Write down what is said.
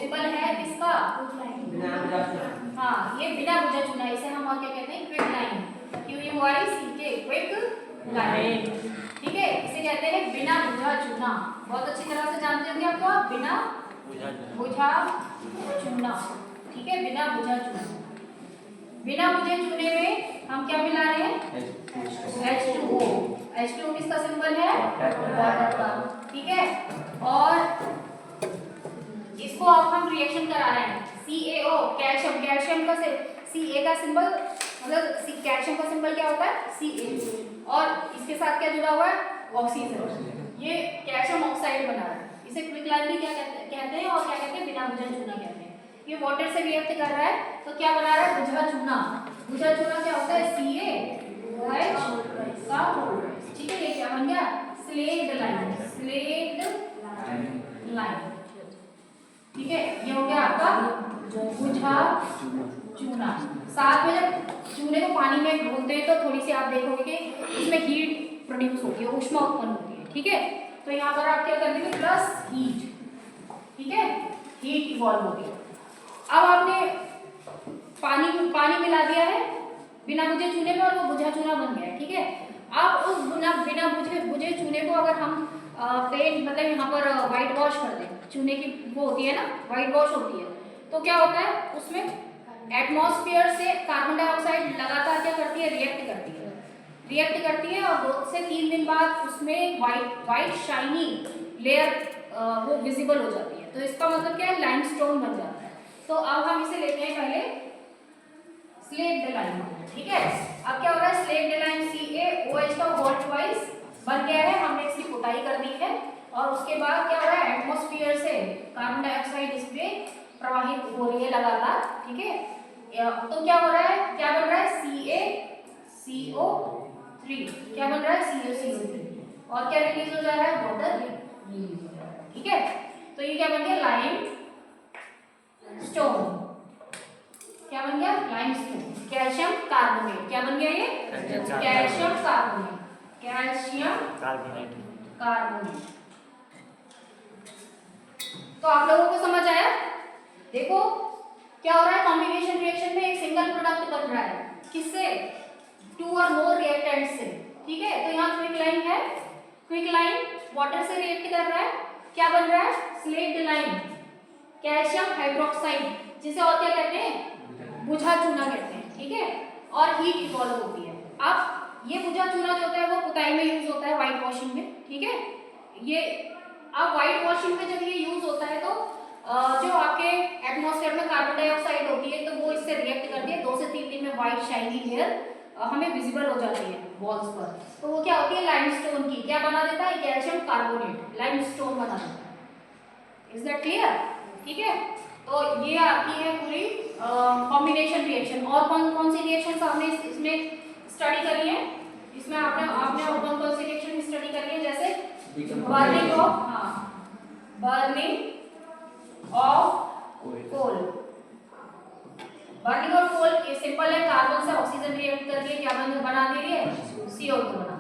Symbol है किसका? हाँ, ये बिना बुझा चुना, इसे हम और क्या कहते हैं? Quick line, QUICK, quick line. ठीक है, इसे कहते हैं बिना बुझा चुना। बहुत अच्छी तरह से जानते होंगे आपको, आप बिना बुझा चुना। ठीक है, बिना बुझा चुना। बिना बुझे चूने में हम क्या मिला रहे हैं? H2O। H2O किसका सिंबल है? वाटर का। ठीक है, और इसको अब हम रिएक्शन करा रहे हैं। CaO, कैल्शियम, कैल्शियम का Ca का सिंबल, मतलब कैल्शियम का सिंबल क्या होता है? Ca, और इसके साथ क्या जुड़ा हुआ है? ऑक्सीजन। ये कैल्शियम ऑक्साइड बना है। इसे क्विक लाइन भी क्या कहते हैं, और क्या कहते हैं? बिना बुझा चूना कहते हैं। ये वाटर से रिएक्ट कर रहा है तो क्या बना रहा है? बुझा चूना। बुझा चूना क्या होता है? CaOH का। ठीक है, ये क्या बन गया? Slaked line, slaked line. ठीक है, ये हो गया आपका बुझा चूना। साथ में जब चूने को पानी में घोलते हैं तो थोड़ी सी आप देखोगे कि इसमें हीट प्रोड्यूस होती है, ऊष्मा उत्पन्न होती है। ठीक है, तो यहाँ पर आप क्या कर देंगे? Plus heat. ठीक है, हीट इवॉल्व होगी। अब आपने पानी मिला दिया है बिना बुझे चूने में, और वो बुझा चूना बन गया है। ठीक है, अब उस बिना बुझे चूने को अगर हम पेंट, मतलब यहाँ पर व्हाइट वॉश कर दें, चूने की वो होती है ना, व्हाइट वॉश होती है, तो क्या होता है? उसमें एटमॉस्फेयर से कार्बन डाइऑक्साइड लगातार क्या करती है? रिएक्ट करती है, और 2 से 3 दिन बाद उसमें व्हाइट शाइनी लेयर वो विजिबल हो जाती है। तो इसका मतलब क्या है? लाइमस्टोन बन जाता है। तो अब हम इसे लेते हैं पहले स्लेक्ड लाइन। ठीक है, अब क्या हो रहा है? स्लेक्ड लाइन CaOH का वोल्ट वाइज बन गया है, हमने इसकी पुताई कर दी है, और उसके बाद क्या हो रहा है? एटमॉस्फेयर से कार्बन डाइऑक्साइड इस पे प्रवाहित हो रही है लगातार। ठीक है, तो क्या हो रहा है? क्या बन रहा है? CaCO3। क्या बन रहा है? CaCO3, और क्या रिलीज हो जा रहा है? वाटर रिलीज हो रहा है। ठीक है, तो ये क्या बन गया? Lime stone. क्या बन गया? लाइमस्टोन। Calcium carbonate. क्या बन गया ये? Calcium carbonate. Calcium carbonate. तो आप लोगों को समझ आया? देखो क्या हो रहा है? कॉम्बिनेशन रिएक्शन में एक सिंगल प्रोडक्ट बन रहा है, किससे? 2 और मोर रिएक्टेंट से। ठीक है, तो यहाँ क्विक लाइन है, क्विक लाइन वाटर से रिएक्ट कर रहा है, क्या बन रहा है? स्लेक्ड लाइन, कैल्शियम हाइड्रोक्साइड, जिसे और क्या कहते हैं? बुझा चूना कहते हैं। ठीक है, और हीट इवॉल्व होती है। अब ये बुझा चूना जो होता है वो पुताई में यूज होता है, व्हाइट वॉशिंग में। ठीक है, ये अब व्हाइट वॉशिंग में जब ये यूज होता है तो जो आपके एटमॉस्फेयर में कार्बन डाइऑक्साइड होती है तो वो इससे रिएक्ट करती है, 2 से 3 दिन में व्हाइट शाइनी लेयर हमें विजिबल हो जाती है वॉल्स पर। तो वो क्या होती है? लाइमस्टोन की। क्या बना देता है? कैल्शियम कार्बोनेट लाइमस्टोन बना देता है। Is that clear? ठीक है, तो ये आपकी है पूरी कॉम्बिनेशन रिएक्शन। और कौन सी रिएक्शंस आपने इसमें स्टडी करी है? इसमें आपने और कौन सी रिएक्शन स्टडी करी है? जैसे burning of, burning of coal. Burning of coal ये सिंपल है, कार्बन से ऑक्सीजन रिएक्ट करके क्या बना दे रही है? CO2 बना